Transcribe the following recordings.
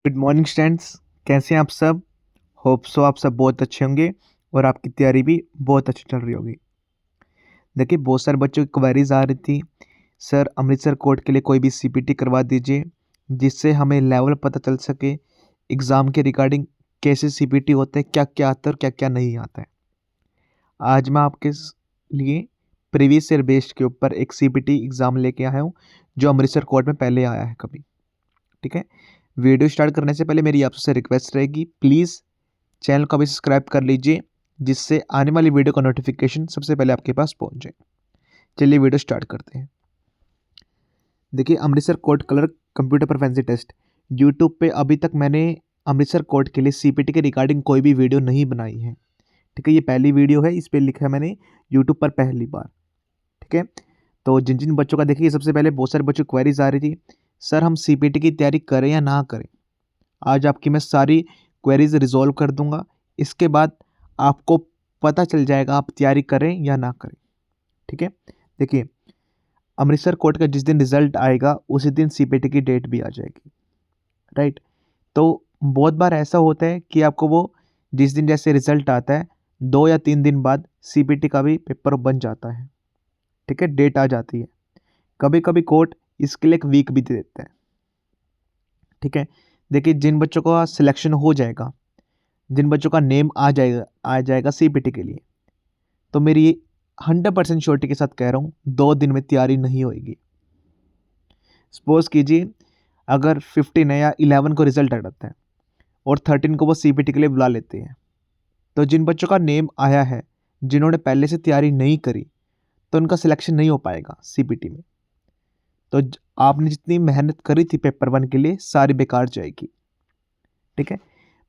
Good morning students, कैसे हैं आप सब। होप सो आप सब बहुत अच्छे होंगे और आपकी तैयारी भी बहुत अच्छी चल रही होगी। देखिए, बहुत सारे बच्चों की क्वेरीज आ रही थी, सर अमृतसर कोर्ट के लिए कोई भी सीपीटी करवा दीजिए जिससे हमें लेवल पता चल सके एग्ज़ाम के रिगार्डिंग, कैसे सीपीटी होते हैं, क्या क्या आता है और क्या क्या नहीं आता है। आज मैं आपके लिए प्रीवियस ईयर बेस्ड के ऊपर एक सीपीटी एग्ज़ाम लेके आया हूँ जो अमृतसर कोर्ट में पहले आया है कभी। ठीक है, वीडियो स्टार्ट करने से पहले मेरी आपसे रिक्वेस्ट रहेगी, प्लीज़ चैनल को भी सब्सक्राइब कर लीजिए जिससे आने वाली वीडियो का नोटिफिकेशन सबसे पहले आपके पास पहुंच जाए। चलिए वीडियो स्टार्ट करते हैं। देखिए, Amritsar court clerk computer proficiency test YouTube पे अभी तक मैंने अमृतसर कोर्ट के लिए सीपीटी के रिगार्डिंग कोई भी वीडियो नहीं बनाई है। ठीक है, ये पहली वीडियो है, इस पर लिखा है मैंने यूट्यूब पर पहली बार। ठीक है, तो जिन जिन बच्चों का देखिए, सबसे पहले बहुत सारे बच्चों की क्वेरीज आ रही थी, सर हम सीपीटी की तैयारी करें या ना करें। आज आपकी मैं सारी क्वेरीज रिजॉल्व कर दूंगा। इसके बाद आपको पता चल जाएगा आप तैयारी करें या ना करें। ठीक है, देखिए, अमृतसर कोर्ट का जिस दिन रिजल्ट आएगा उसी दिन सीपीटी की डेट भी आ जाएगी। राइट, तो बहुत बार ऐसा होता है कि आपको वो जिस दिन जैसे रिजल्ट आता है 2 या 3 दिन बाद सीपीटी का भी पेपर बन जाता है। ठीक है, डेट आ जाती है। कभी कभी कोर्ट इसके लिए एक वीक भी दे देता है। ठीक है, देखिए, जिन बच्चों का सिलेक्शन हो जाएगा, जिन बच्चों का नेम आ जाएगा सीपीटी के लिए, तो मेरी 100% श्योरिटी के साथ कह रहा हूँ 2 दिन में तैयारी नहीं होगी। सपोज कीजिए अगर 15 है या 11 को रिजल्ट आ जाता है और 13 को वो सीपीटी के लिए बुला लेते हैं, तो जिन बच्चों का नेम आया है, जिन्होंने पहले से तैयारी नहीं करी, तो उनका सिलेक्शन नहीं हो पाएगा सीपीटी में। तो आपने जितनी मेहनत करी थी पेपर 1 के लिए, सारी बेकार जाएगी। ठीक है,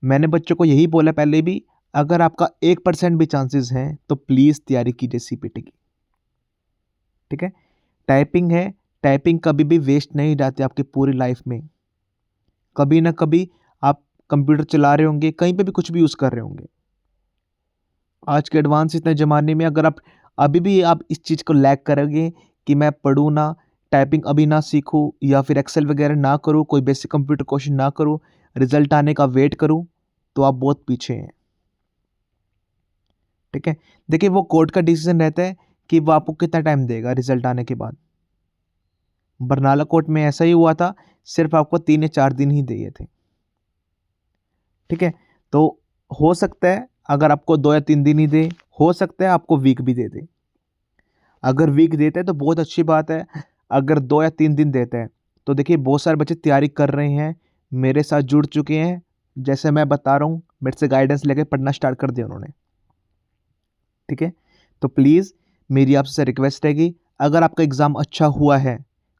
मैंने बच्चों को यही बोला पहले भी, अगर आपका 1% भी चांसेस हैं तो प्लीज़ तैयारी कीजिए सीपीटी की। ठीक है, टाइपिंग है, टाइपिंग कभी भी वेस्ट नहीं जाती आपकी पूरी लाइफ में। कभी ना कभी आप कंप्यूटर चला रहे होंगे, कहीं पे भी कुछ भी यूज़ कर रहे होंगे। आज के एडवांस इतने ज़माने में अगर आप अभी भी आप इस चीज़ को लैग करोगे कि मैं पढ़ूँ ना, टाइपिंग अभी ना सीखूँ या फिर एक्सेल वगैरह ना करूँ, कोई बेसिक कंप्यूटर क्वेश्चन ना करूँ, रिजल्ट आने का वेट करूँ, तो आप बहुत पीछे हैं। ठीक है, देखिए, वो कोर्ट का डिसीजन रहता है कि वो आपको कितना टाइम देगा रिजल्ट आने के बाद। बरनाला कोर्ट में ऐसा ही हुआ था, सिर्फ आपको 3 या 4 दिन ही दिए थे। ठीक है, तो हो सकता है अगर आपको 2 या 3 दिन ही दे, हो सकता है आपको वीक भी दे दे। अगर वीक देता है तो बहुत अच्छी बात है। अगर 2 या 3 दिन देता है तो देखिए, बहुत सारे बच्चे तैयारी कर रहे हैं, मेरे साथ जुड़ चुके हैं, जैसे मैं बता रहा हूँ मेरे से गाइडेंस लेके पढ़ना स्टार्ट कर दिया उन्होंने। ठीक है, तो प्लीज़ मेरी आपसे रिक्वेस्ट रहेगी, अगर आपका एग्ज़ाम अच्छा हुआ है,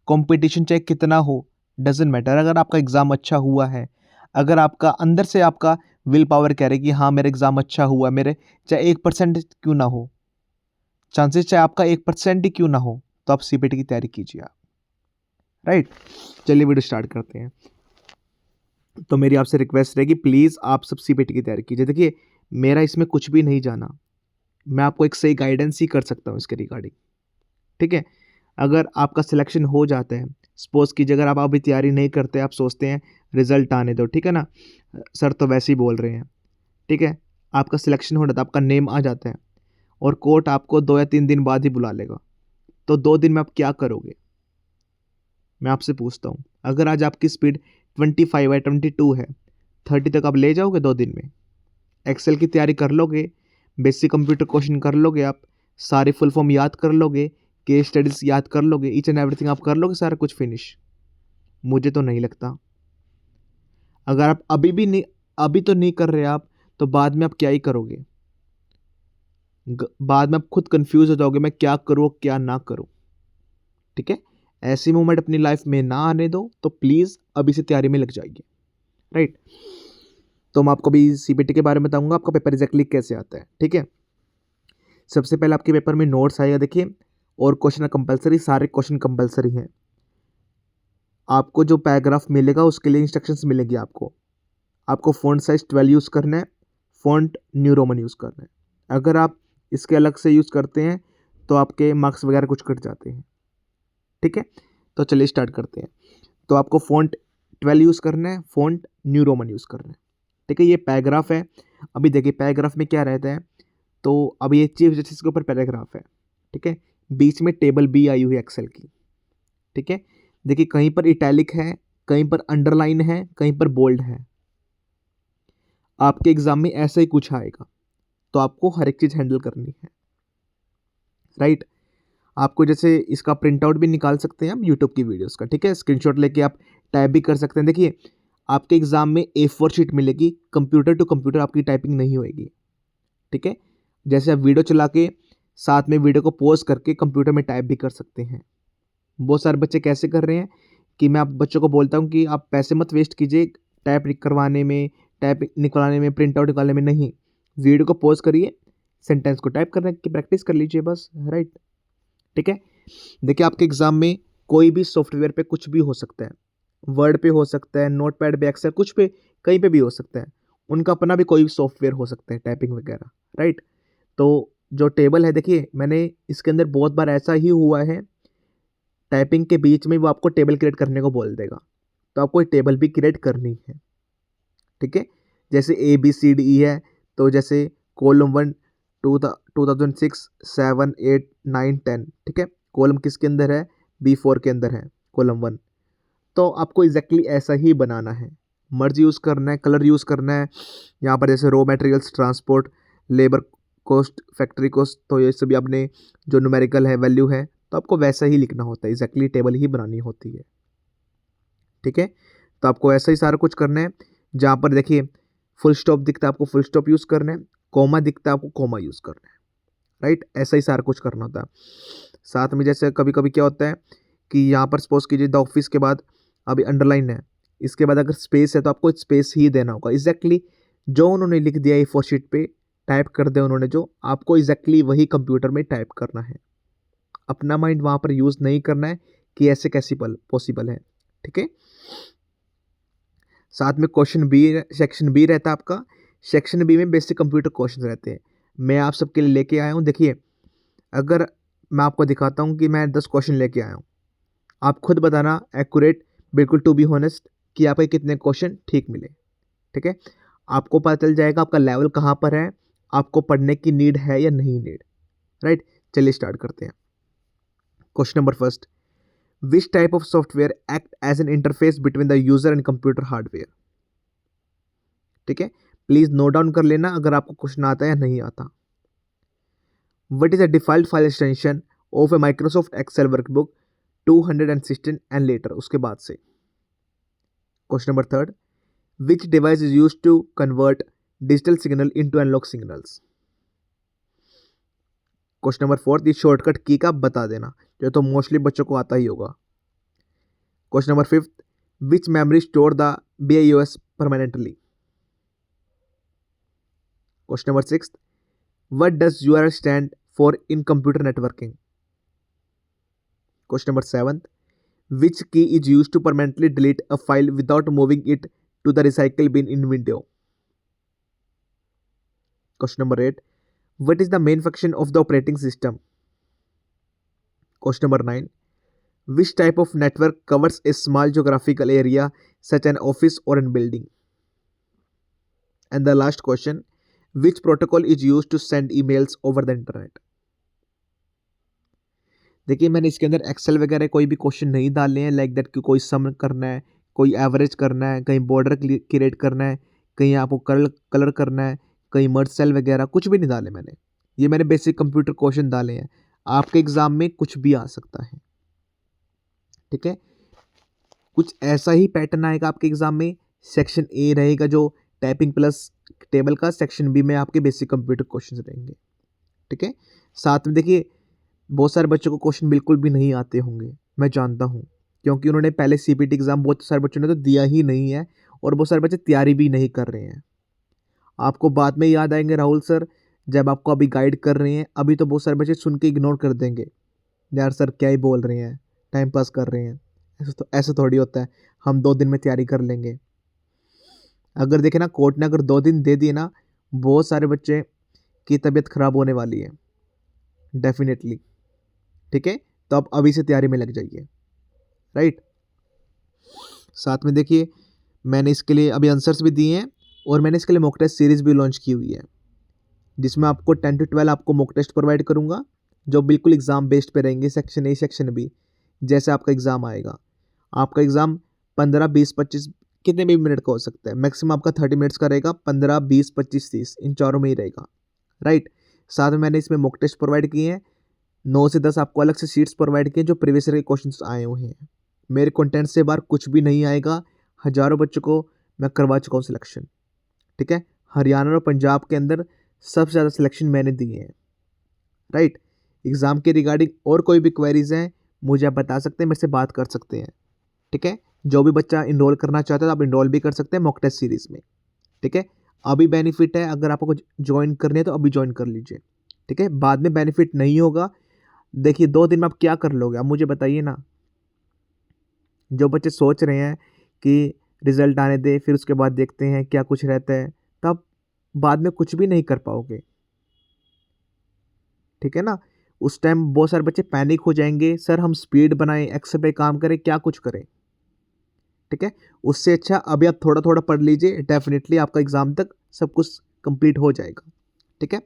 कंपटीशन चाहे कितना हो, डजेंट मैटर, अगर आपका एग्ज़ाम अच्छा हुआ है, अगर आपका अंदर से आपका विल पावर कह रही है कि हाँ मेरा एग्ज़ाम अच्छा हुआ, मेरे चाहे 1% क्यों ना हो, चांसेस चाहे आपका 1% ही क्यों ना हो, तो आप सीपीटी की तैयारी कीजिए आप। राइट, चलिए वीडियो स्टार्ट करते हैं। तो मेरी आपसे रिक्वेस्ट रहेगी, प्लीज़ आप सब सीपीटी की तैयारी कीजिए। देखिए, मेरा इसमें कुछ भी नहीं जाना, मैं आपको एक सही गाइडेंस ही कर सकता हूँ इसके रिगार्डिंग। ठीक है, अगर आपका सिलेक्शन हो जाता है, सपोज कीजिए अगर आप अभी तैयारी नहीं करते, आप सोचते हैं रिजल्ट आने दो, ठीक है ना, सर तो वैसे ही बोल रहे हैं। ठीक है, आपका सिलेक्शन हो जाता है, आपका नेम आ जाता है और कोर्ट आपको 2 या 3 दिन बाद ही बुला लेगा, तो 2 दिन में आप क्या करोगे। मैं आपसे पूछता हूँ, अगर आज आपकी स्पीड 25 है, 22 है, 30 तक आप ले जाओगे 2 दिन में। एक्सेल की तैयारी कर लोगे, बेसिक कंप्यूटर क्वेश्चन कर लोगे, आप सारे फुल फॉर्म याद कर लोगे, केस स्टडीज याद कर लोगे, ईच एंड एवरीथिंग आप कर लोगे, सारा कुछ फिनिश। मुझे तो नहीं लगता। अगर आप अभी भी नहीं, अभी तो नहीं कर रहे आप, तो बाद में आप क्या ही करोगे। बाद में आप खुद कंफ्यूज हो जाओगे, मैं क्या करूँ क्या ना करूँ। ठीक है, ऐसी मोमेंट अपनी लाइफ में ना आने दो, तो प्लीज़ अभी से तैयारी में लग जाइए। राइट, तो मैं आपको अभी सीपीटी के बारे में बताऊंगा, आपका पेपर एग्जैक्टली कैसे आता है। ठीक है, सबसे पहले आपके पेपर में नोट्स आएगा, देखिए, और क्वेश्चन कंपलसरी, सारे क्वेश्चन कंपलसरी हैं। आपको जो पैराग्राफ मिलेगा उसके लिए इंस्ट्रक्शंस मिलेगी आपको। आपको फ़ॉन्ट साइज 12 यूज़ करना है, फ़ॉन्ट न्यू रोमन यूज़ करना है। अगर आप इसके अलग से यूज़ करते हैं तो आपके मार्क्स वगैरह कुछ कट जाते हैं। ठीक है, तो चलिए स्टार्ट करते हैं। तो आपको फ़ॉन्ट 12 यूज़ करना है, फ़ॉन्ट न्यू रोमन यूज़ करना है। ठीक है, ये पैराग्राफ है। अभी देखिए पैराग्राफ में क्या रहता है, तो अब ये चीफ जस्टिस के ऊपर पैराग्राफ है। ठीक है, बीच में टेबल बी आई हुई है एक्सेल की। ठीक है, देखिए कहीं पर इटैलिक है, कहीं पर अंडरलाइन है, कहीं पर बोल्ड है। आपके एग्जाम में ऐसा ही कुछ आएगा, तो आपको हर एक चीज़ हैंडल करनी है, राइट। आपको जैसे इसका प्रिंट आउट भी निकाल सकते हैं हम यूट्यूब की वीडियोस का। ठीक है, स्क्रीनशॉट लेके आप टाइप भी कर सकते हैं। देखिए आपके एग्जाम में A4 शीट मिलेगी, कंप्यूटर टू कंप्यूटर आपकी टाइपिंग नहीं होएगी। ठीक है, जैसे आप वीडियो चला के साथ में वीडियो को पॉज करके कंप्यूटर में टाइप भी कर सकते हैं। बहुत सारे बच्चे कैसे कर रहे हैं कि मैं आप बच्चों को बोलता हूँ कि आप पैसे मत वेस्ट कीजिए टाइप करवाने में, टाइप निकलवाने में, प्रिंट आउट निकालने में, नहीं। वीडियो को पॉज करिए, सेंटेंस को टाइप करने की प्रैक्टिस कर लीजिए बस, राइट। ठीक है, देखिए आपके एग्जाम में कोई भी सॉफ्टवेयर पे कुछ भी हो सकता है, वर्ड पे हो सकता है, नोटपैड पे, एक्सेल, कुछ पे, कहीं पे भी हो सकता है। उनका अपना भी कोई भी सॉफ्टवेयर हो सकता है टाइपिंग वगैरह, राइट। तो जो टेबल है, देखिए मैंने इसके अंदर बहुत बार ऐसा ही हुआ है, टाइपिंग के बीच में वो आपको टेबल क्रिएट करने को बोल देगा, तो आपको टेबल भी क्रिएट करनी है। ठीक है, जैसे ABCDE है, तो जैसे कॉलम 1 2006 7 8 9 10। ठीक है, कॉलम किसके अंदर है, B4 के अंदर है कॉलम 1। तो आपको एग्जैक्टली ऐसा ही बनाना है, मर्ज यूज़ करना है, कलर यूज़ करना है। यहाँ पर जैसे raw materials, transport, labour cost, factory cost, तो ये सभी आपने जो न्यूमेरिकल है, वैल्यू है, तो आपको वैसा ही लिखना होता है, एग्जैक्टली टेबल ही बनानी होती है। ठीक है, तो आपको ऐसा ही सारा कुछ करना है। जहाँ पर देखिए फुल स्टॉप दिखता है, आपको फुल स्टॉप यूज़ करना है, कॉमा दिखता है, आपको कॉमा यूज़ करना है, राइट। ऐसा ही सारा कुछ करना होता है। साथ में जैसे कभी कभी क्या होता है कि यहाँ पर सपोज कीजिए द ऑफिस के बाद अभी अंडरलाइन है, इसके बाद अगर स्पेस है तो आपको स्पेस ही देना होगा। एग्जैक्टली जो उन्होंने लिख दिया A4 शीट पे, टाइप कर दे उन्होंने, जो आपको एग्जैक्टली वही कंप्यूटर में टाइप करना है। अपना माइंड वहाँ पर यूज़ नहीं करना है कि ऐसे कैसे पॉसिबल है। ठीक है, साथ में क्वेश्चन बी, सेक्शन बी रहता है आपका। सेक्शन बी में बेसिक कंप्यूटर क्वेश्चन रहते हैं, मैं आप सबके लिए लेके आया हूँ। देखिए अगर मैं आपको दिखाता हूँ कि मैं 10 क्वेश्चन लेके आया हूँ, आप खुद बताना एक्यूरेट, बिल्कुल टू बी होनेस्ट, कि आपके कितने क्वेश्चन ठीक मिले। ठीक है, आपको पता चल जाएगा आपका लेवल कहाँ पर है, आपको पढ़ने की नीड है या नहीं नीड, राइट। चलिए स्टार्ट करते हैं। Question number first, which type of software act as an interface between the user and computer hardware. ठीक है, प्लीज नोट डाउन कर लेना अगर आपको क्वेश्चन आता है या नहीं आता। What is a default file extension of a Microsoft Excel workbook 216 and letter, उसके बाद से। Question number third, which device is use to convert digital signal into analog signals. Question number fourth, इस shortcut key का बता देना, जो तो mostly बच्चों को आता ही होगा। Question number fifth, which memory store the BIOS permanently. Question number six, what does URL stand for in computer networking. Question number seventh, which key is used to permanently delete a file without moving it to the recycle bin in window. Question number 8, what is the main function of the operating system. Question number 9, which type of network covers a small geographical area such an office or a building. And the last question, which protocol is used to send emails over the internet. देखिए मैंने इसके अंदर Excel वगैरह कोई भी question नहीं डाले हैं, लाइक दैट कि कोई सम करना है, कोई एवरेज करना है, कहीं बॉर्डर क्रिएट करना है, कहीं आपको कलर करना है, कहीं मर्ज सेल वगैरह, कुछ भी नहीं डाले मैंने। ये मैंने बेसिक कंप्यूटर क्वेश्चन डाले हैं। आपके एग्जाम में कुछ भी आ सकता है। ठीक है, कुछ ऐसा ही पैटर्न आएगा आपके एग्जाम में। सेक्शन ए रहेगा जो टाइपिंग प्लस टेबल का, सेक्शन बी में आपके बेसिक कंप्यूटर क्वेश्चन रहेंगे। ठीक है, साथ में देखिए बहुत सारे बच्चों को क्वेश्चन बिल्कुल भी नहीं आते होंगे, मैं जानता हूँ, क्योंकि उन्होंने पहले CPT एग्ज़ाम बहुत सारे बच्चों ने तो दिया ही नहीं है, और बहुत सारे बच्चे तैयारी भी नहीं कर रहे हैं। आपको बाद में याद आएंगे राहुल सर, जब आपको अभी गाइड कर रहे हैं, अभी तो बहुत सारे बच्चे सुन के इग्नोर कर देंगे, यार सर क्या ही बोल रहे हैं, टाइम पास कर रहे हैं। ऐसा थोड़ी होता है, हम 2 दिन में तैयारी कर लेंगे। अगर देखें ना, कोर्ट ने अगर 2 दिन दे दिए ना, बहुत सारे बच्चे की तबीयत खराब होने वाली है डेफिनेटली। ठीक है, तो आप अभी से तैयारी में लग जाइए, राइट। साथ में देखिए मैंने इसके लिए अभी आंसर्स भी दिए हैं और मैंने इसके लिए मॉक टेस्ट सीरीज़ भी लॉन्च की हुई है, जिसमें आपको 10 to 12 आपको मॉक टेस्ट प्रोवाइड करूँगा, जो बिल्कुल एग्ज़ाम बेस्ड पे रहेंगे, सेक्शन ए, सेक्शन बी। जैसे आपका एग्ज़ाम आएगा, आपका एग्ज़ाम 15, 20, 25 कितने भी मिनट का हो सकता है, मैक्सिमम आपका 30 मिनट्स का रहेगा, 15, 20, 25, 30 इन चारों में ही रहेगा, राइट। साथ में मैंने इसमें मॉक टेस्ट प्रोवाइड किए हैं, 9 से 10 आपको अलग से शीट्स प्रोवाइड किए जो प्रीवियस ईयर के क्वेश्चंस आए हुए हैं। मेरे कंटेंट से बाहर कुछ भी नहीं आएगा, हज़ारों बच्चों को मैं करवा चुका हूँ सिलेक्शन, ठीक है। हरियाणा और पंजाब के अंदर सबसे ज़्यादा सिलेक्शन मैंने दिए हैं, राइट। एग्ज़ाम के रिगार्डिंग और कोई भी क्वेरीज हैं मुझे आप बता सकते हैं, मेरे से बात कर सकते हैं, ठीक है। जो भी बच्चा इनरोल करना चाहता है तो आप इनरोल भी कर सकते हैं मॉक टेस्ट सीरीज़ में, ठीक है। अभी बेनिफिट है, अगर आपको कुछ ज्वाइन करनी है तो अभी ज्वाइन कर लीजिए, ठीक है। बाद में बेनिफिट नहीं होगा। देखिए 2 दिन में आप क्या कर लोगे, आप मुझे बताइए ना। जो बच्चे सोच रहे हैं कि रिजल्ट आने दे फिर उसके बाद देखते हैं क्या कुछ रहता है, तब बाद में कुछ भी नहीं कर पाओगे, ठीक है ना। उस टाइम बहुत सारे बच्चे पैनिक हो जाएंगे, सर हम स्पीड बनाएं, एक्सेल पे काम करें, क्या कुछ करें, ठीक है। उससे अच्छा अभी आप थोड़ा थोड़ा पढ़ लीजिए, डेफिनेटली आपका एग्जाम तक सब कुछ कंप्लीट हो जाएगा, ठीक है।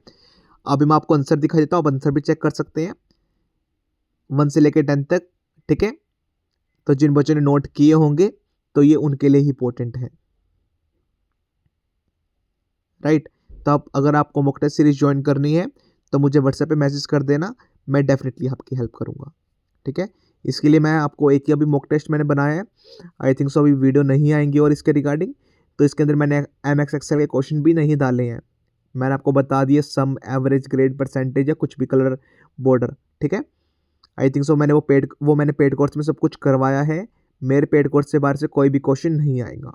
अभी मैं आपको आंसर दिखा देता हूँ, आप आंसर भी चेक कर सकते हैं 1 से लेकर 10 तक, ठीक है। तो जिन बच्चों ने नोट किए होंगे तो ये उनके लिए ही इंपॉर्टेंट है, राइट। तो आप अगर आपको मॉक टेस्ट सीरीज ज्वाइन करनी है तो मुझे व्हाट्सएप पे मैसेज कर देना, मैं डेफिनेटली आपकी हेल्प करूँगा, ठीक है। इसके लिए मैं आपको एक ही अभी मॉक टेस्ट मैंने बनाया है, आई थिंक सो अभी वीडियो नहीं आएंगी और इसके रिगार्डिंग, तो इसके अंदर मैंने MX एक्सेल के क्वेश्चन भी नहीं डाले हैं, मैंने आपको बता दिए सम, एवरेज, ग्रेड, परसेंटेज या कुछ भी कलर बॉर्डर, ठीक है। आई थिंक सो मैंने मैंने पेड कोर्स में सब कुछ करवाया है, मेरे पेड कोर्स से बाहर से कोई भी क्वेश्चन नहीं आएगा,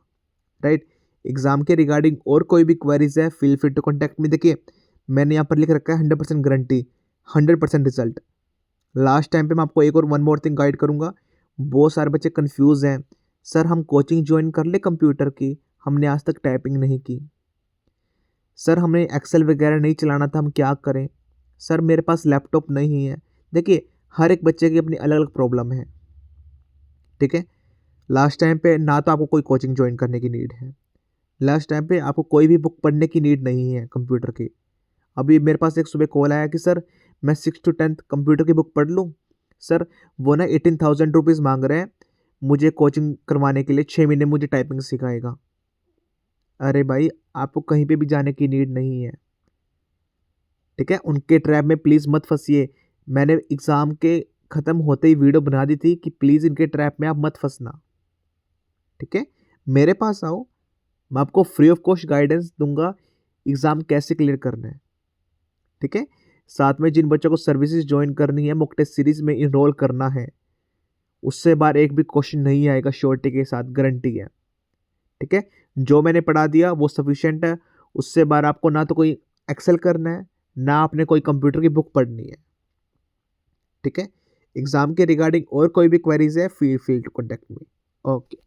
राइट। एग्जाम के रिगार्डिंग और कोई भी क्वेरीज है फील फ्री टू कॉन्टैक्ट में। देखिए मैंने यहाँ पर लिख रखा है 100% गारंटी, 100% रिजल्ट। लास्ट टाइम पे मैं आपको एक और वन मोर थिंग गाइड करूँगा, बहुत सारे बच्चे कंफ्यूज हैं, सर हम कोचिंग ज्वाइन कर ले कंप्यूटर की, हमने आज तक टाइपिंग नहीं की, सर हमें एक्सेल वगैरह नहीं चलाना था, हम क्या करें, सर मेरे पास लैपटॉप नहीं है। देखिए हर एक बच्चे की अपनी अलग अलग प्रॉब्लम है, ठीक है। लास्ट टाइम पे ना तो आपको कोई कोचिंग ज्वाइन करने की नीड है, लास्ट टाइम पे आपको कोई भी बुक पढ़ने की नीड नहीं है कंप्यूटर की। अभी मेरे पास एक सुबह कॉल आया कि सर मैं 6 to 10 कंप्यूटर की बुक पढ़ लूँ, सर वो ना 18,000 रुपीज़ मांग रहे हैं मुझे कोचिंग करवाने के लिए, 6 महीने मुझे टाइपिंग सिखाएगा। अरे भाई आपको कहीं पे भी जाने की नीड नहीं है, ठीक है। उनके ट्रैप में प्लीज़ मत फंसिए, मैंने एग्ज़ाम के ख़त्म होते ही वीडियो बना दी थी कि प्लीज़ इनके ट्रैप में आप मत फंसना, ठीक है। मेरे पास आओ, मैं आपको फ्री ऑफ कॉस्ट गाइडेंस दूंगा एग्ज़ाम कैसे क्लियर करना है, ठीक है। साथ में जिन बच्चों को सर्विसेज ज्वाइन करनी है, मॉक टेस्ट सीरीज में इनरोल करना है, उससे बाहर एक भी क्वेश्चन नहीं आएगा, श्योरिटी के साथ गारंटी है, ठीक है। जो मैंने पढ़ा दिया वो सफिशिएंट है, उससे बाहर आपको ना तो कोई एक्सेल करना है, ना आपने कोई कंप्यूटर की बुक पढ़नी है, ठीक है। एग्जाम के रिगार्डिंग और कोई भी क्वेरीज है feel to contact me. Okay.